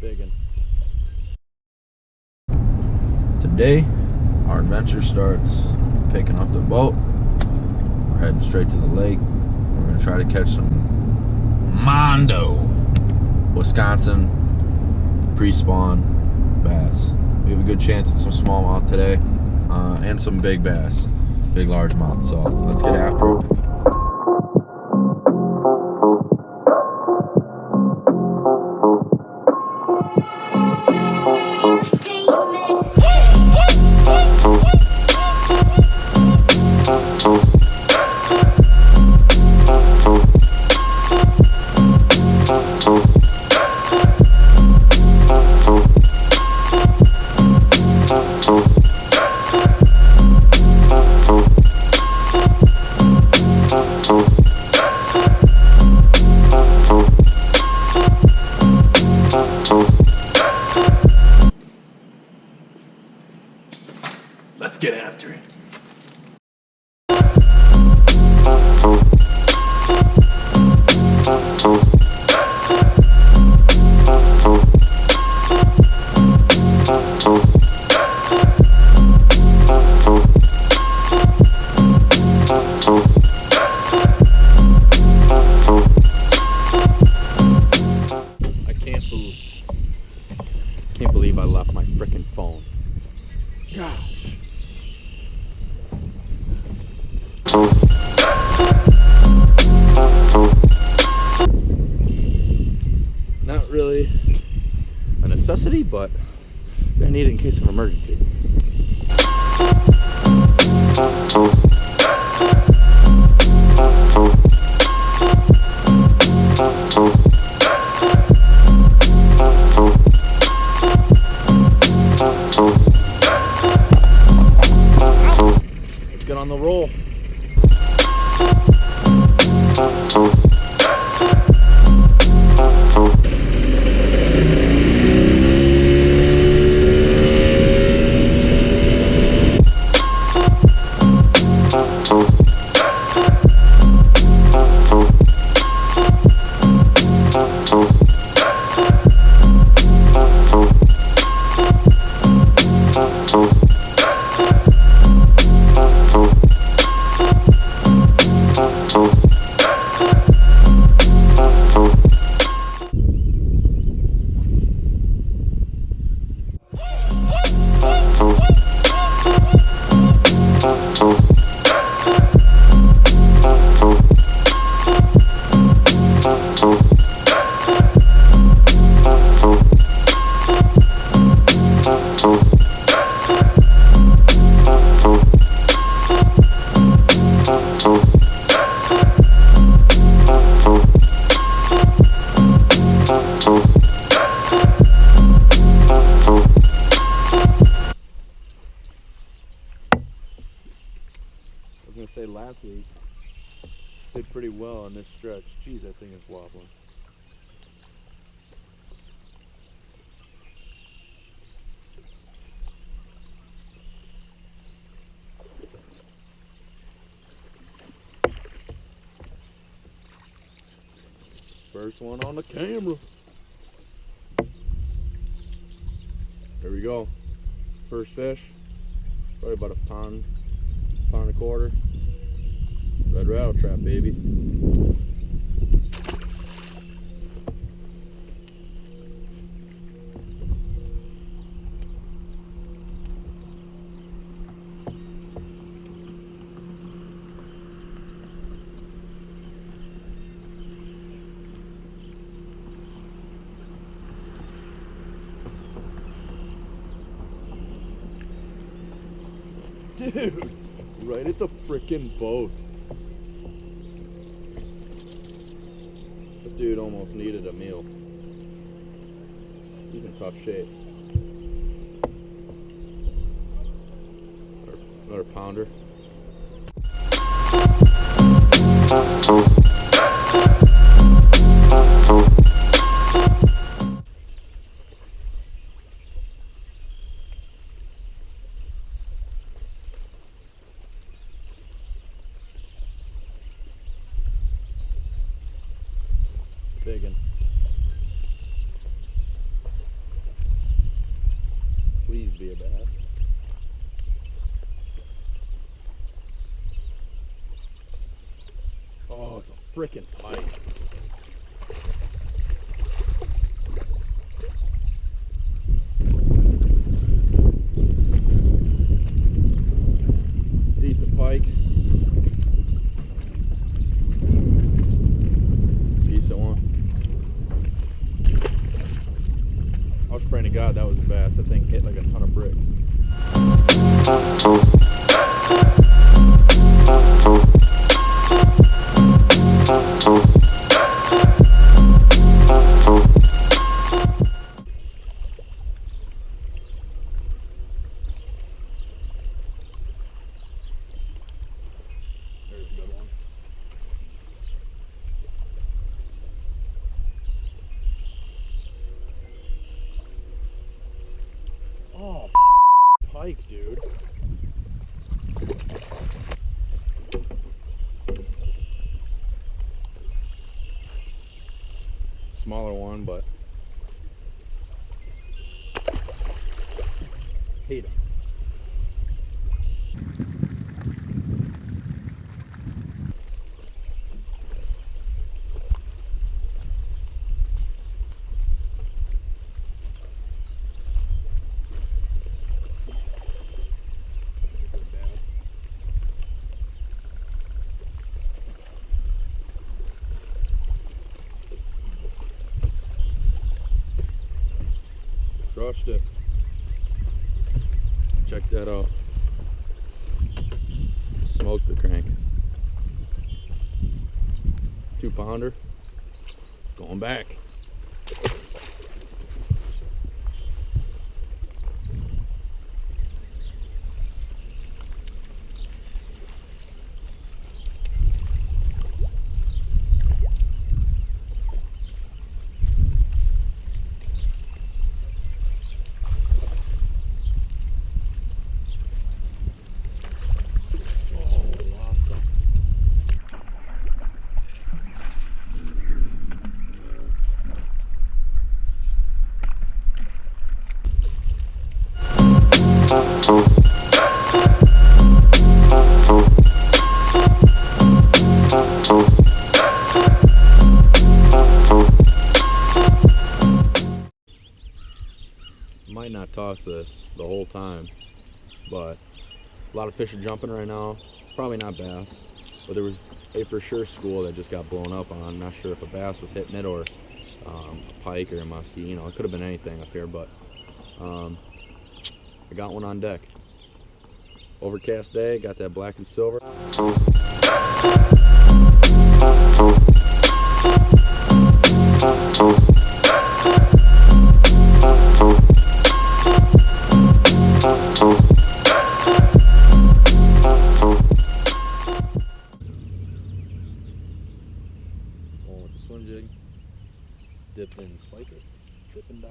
Biggin. Today, our adventure starts picking up the boat. We're heading straight to the lake. We're going to try to catch some Mondo, Wisconsin pre-spawn bass. We have a good chance at some smallmouth today and some big bass, big largemouth. So let's get after it. Let's get after it. I can't believe I left my frickin' phone. Gosh. Not really a necessity, but I need it in case of emergency. Let's get on the roll. I was gonna say last week did pretty well on this stretch. Geez, that thing is wobbling. First one on the camera. There we go. First fish. Probably about a pound and a quarter. Red rattle trap, baby. Dude, right at the frickin' boat. This dude almost needed a meal. He's in tough shape. Another pounder. Biggin. to be a bass. Oh, it's a freaking pike. Decent pike. Decent one. I was praying to God that was a bass. That thing hit like a ton of bricks. There's a good one. Oh, pike, dude. Smaller one, but hate him. Crushed it. Check that out. Smoked the crank. 2-pounder. Going back. Might not toss this the whole time, but a lot of fish are jumping right now. Probably not bass, but there was a for sure school that just got blown up on. I'm not sure if a bass was hitting it or a pike or a muskie. You know, it could have been anything up here, but I got one on deck. Overcast day, got that black and silver. Going with the swim jig, dip in, spike it, trip and dive.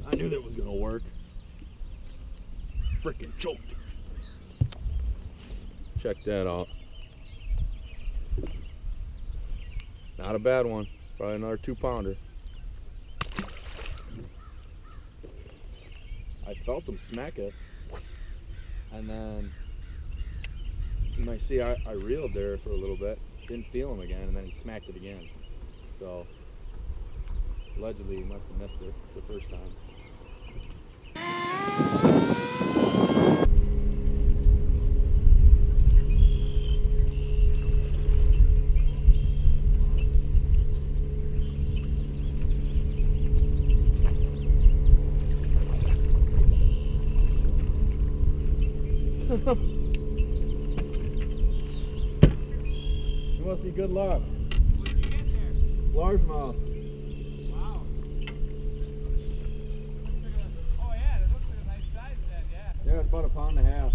I knew that was gonna work. Frickin' choked. Check that out. Not a bad one. Probably another 2-pounder. I felt him smack it, and then you might see I reeled there for a little bit. Didn't feel him again, and then he smacked it again. So allegedly he must have missed it the first time. It must be good luck. What did you get there? Largemouth. Wow. about a pound and a half.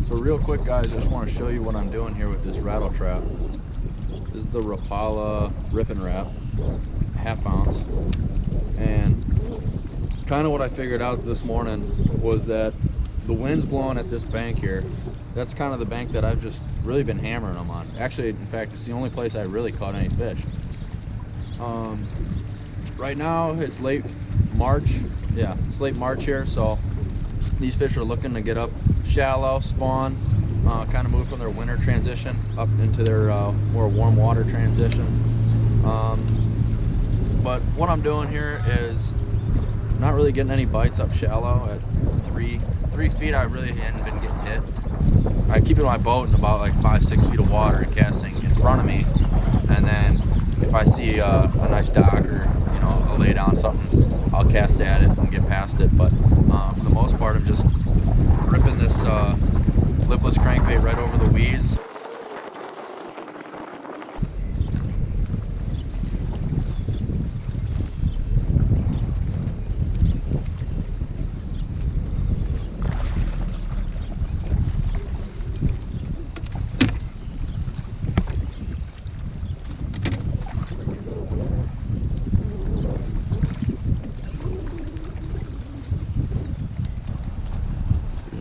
So real quick guys, I just want to show you what I'm doing here with this rattle trap. This is the Rapala Rip and Wrap, 1/2 ounce. And kind of what I figured out this morning was that the wind's blowing at this bank here. That's kind of the bank that I've just really been hammering them on. Actually, in fact, it's the only place I really caught any fish. Right now it's late March. Yeah, it's late March here, so these fish are looking to get up shallow, spawn, kind of move from their winter transition up into their more warm water transition. But what I'm doing here is not really getting any bites up shallow. At 3 feet I really hadn't been getting hit. I keep my boat in about like 5-6 feet of water and casting in front of me, and then if I see a nice dock or a lay down something, I'll cast at it and get past it. But for the most part, I'm just ripping this lipless crankbait right over the weeds.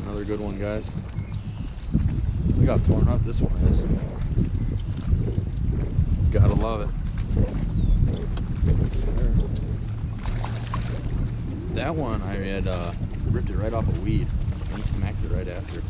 Another good one, guys. Look how torn up this one is. Gotta love it. That one I had ripped it right off a weed and he smacked it right after.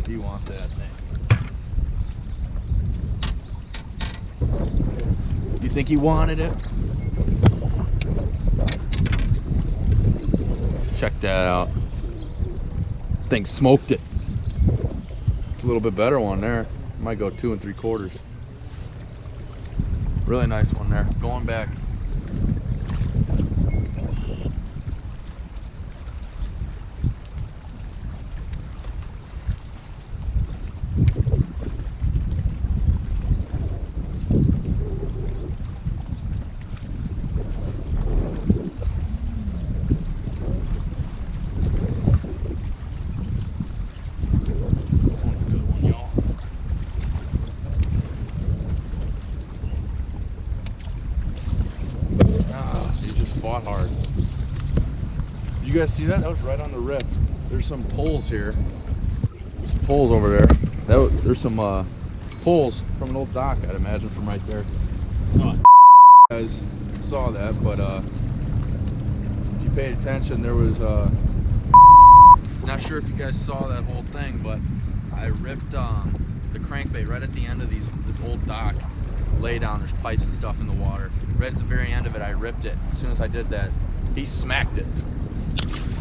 You want that thing? You think he wanted it? Check that out. Thing smoked it. It's a little bit better one there. Might go 2 3/4. Really nice one there. Going back. Fought hard. You guys see that? That was right on the rip. There's some poles here. There's some poles over there. There's some poles from an old dock, I'd imagine, from right there. You guys saw that, but if you paid attention, there was not sure if you guys saw that whole thing, but I ripped the crankbait right at the end of this old dock lay down. There's pipes and stuff in the water. Right at the very end of it, I ripped it. As soon as I did that, he smacked it.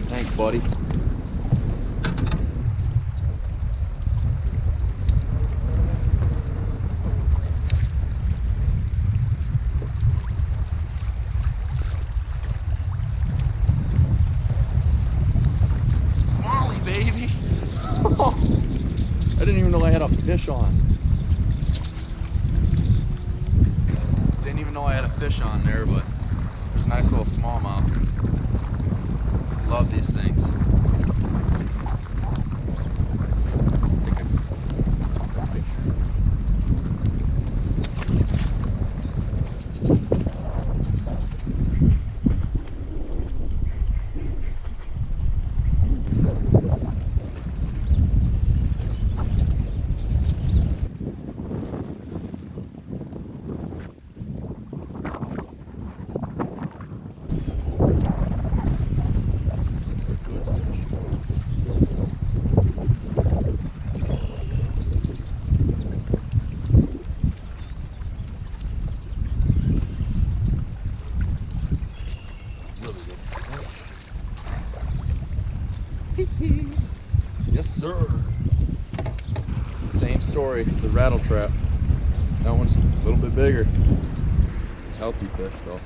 Thanks, buddy. Smallie, baby. I didn't even know I had a fish on. Didn't even know I had a fish on there, but there's a nice little smallmouth. Love these things. Good. Yes, sir. Same story, the rattle trap. That one's a little bit bigger. Healthy fish though.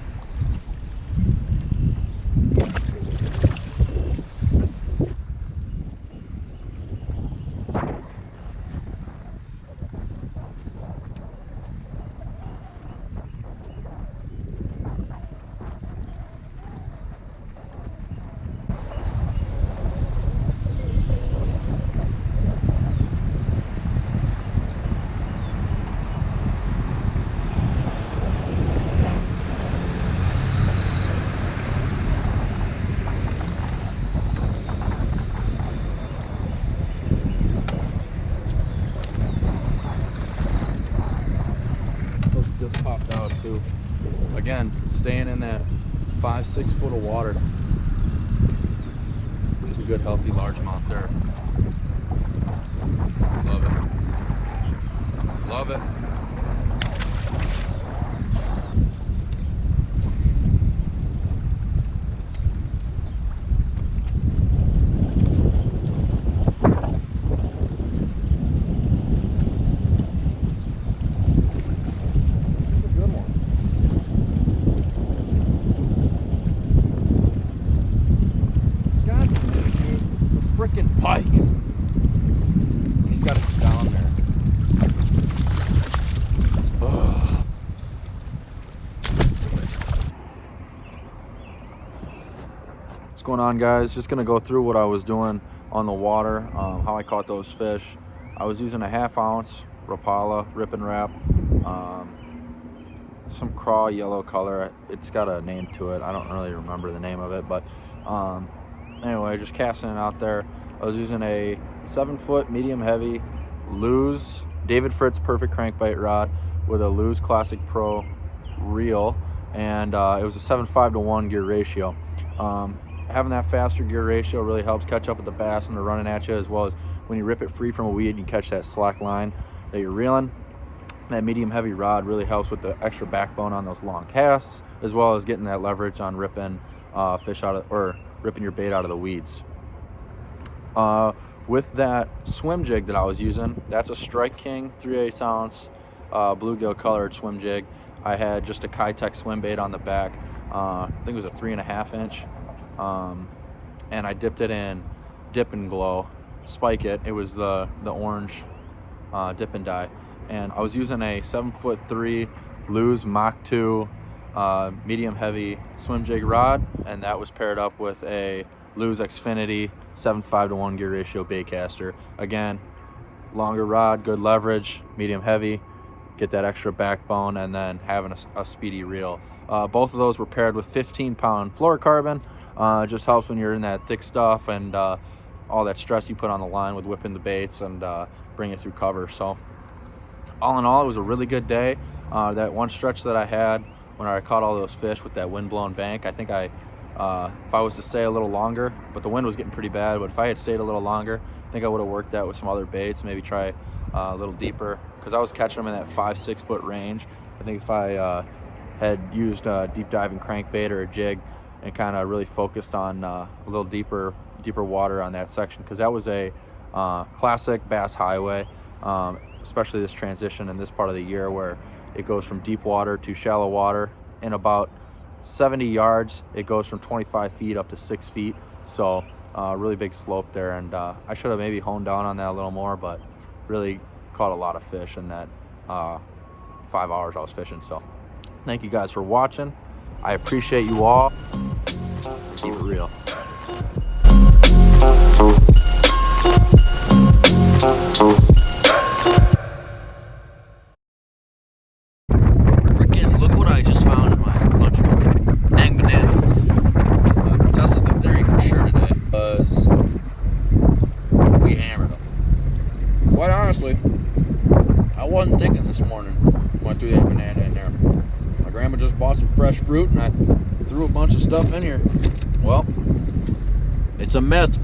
Just popped out too. Again, staying in that 5-6 foot of water. It's a good healthy largemouth there. Love it. Love it. Frickin' pike. He's got it down there. What's going on, guys? Just gonna go through what I was doing on the water, how I caught those fish. I was using a 1/2 ounce Rapala rip and wrap, some craw yellow color. It's got a name to it. I don't really remember the name of it, but anyway, just casting it out there. I was using a 7 foot medium heavy Lew's David Fritz perfect crankbait rod with a Lew's Classic Pro reel, and it was a 7:5 to 1 gear ratio. Having that faster gear ratio really helps catch up with the bass when they're running at you, as well as when you rip it free from a weed and you catch that slack line that you're reeling. That medium heavy rod really helps with the extra backbone on those long casts, as well as getting that leverage on ripping fish out of, or ripping your bait out of the weeds. With that swim jig that I was using, that's a Strike King 3/8 ounce bluegill colored swim jig. I had just a Kitech swim bait on the back. I think it was a 3.5 inch, and I dipped it in Dip and Glow Spike It. It was the orange dip and dye, and I was using a 7'3" Lew's Mach 2 medium heavy swim jig rod, and that was paired up with a Lew's Xfinity 7.5 to 1 gear ratio bait caster. Again, longer rod, good leverage, medium heavy, get that extra backbone, and then having a speedy reel. Both of those were paired with 15-pound fluorocarbon. It just helps when you're in that thick stuff and all that stress you put on the line with whipping the baits and bring it through cover. So all in all, it was a really good day. That one stretch that I had when I caught all those fish with that wind-blown bank, I think if I was to stay a little longer, but the wind was getting pretty bad, but if I had stayed a little longer, I think I would have worked that with some other baits, maybe try a little deeper, because I was catching them in that 5-6 foot range. I think if I had used a deep diving crankbait or a jig and kind of really focused on a little deeper water on that section, because that was a classic bass highway, especially this transition in this part of the year where it goes from deep water to shallow water in about 70 yards. It goes from 25 feet up to 6 feet, so really big slope there, and I should have maybe honed down on that a little more, but really caught a lot of fish in that 5 hours I was fishing. So thank you guys for watching. I appreciate you all. Keep it real. Freaking look what I just found in my lunch bag. Dang banana. Tested the theory for sure today, because we hammered them. Quite honestly, I wasn't thinking this morning when I threw that banana in there. My grandma just bought some fresh fruit and I threw a bunch of stuff in here. Well, it's a myth.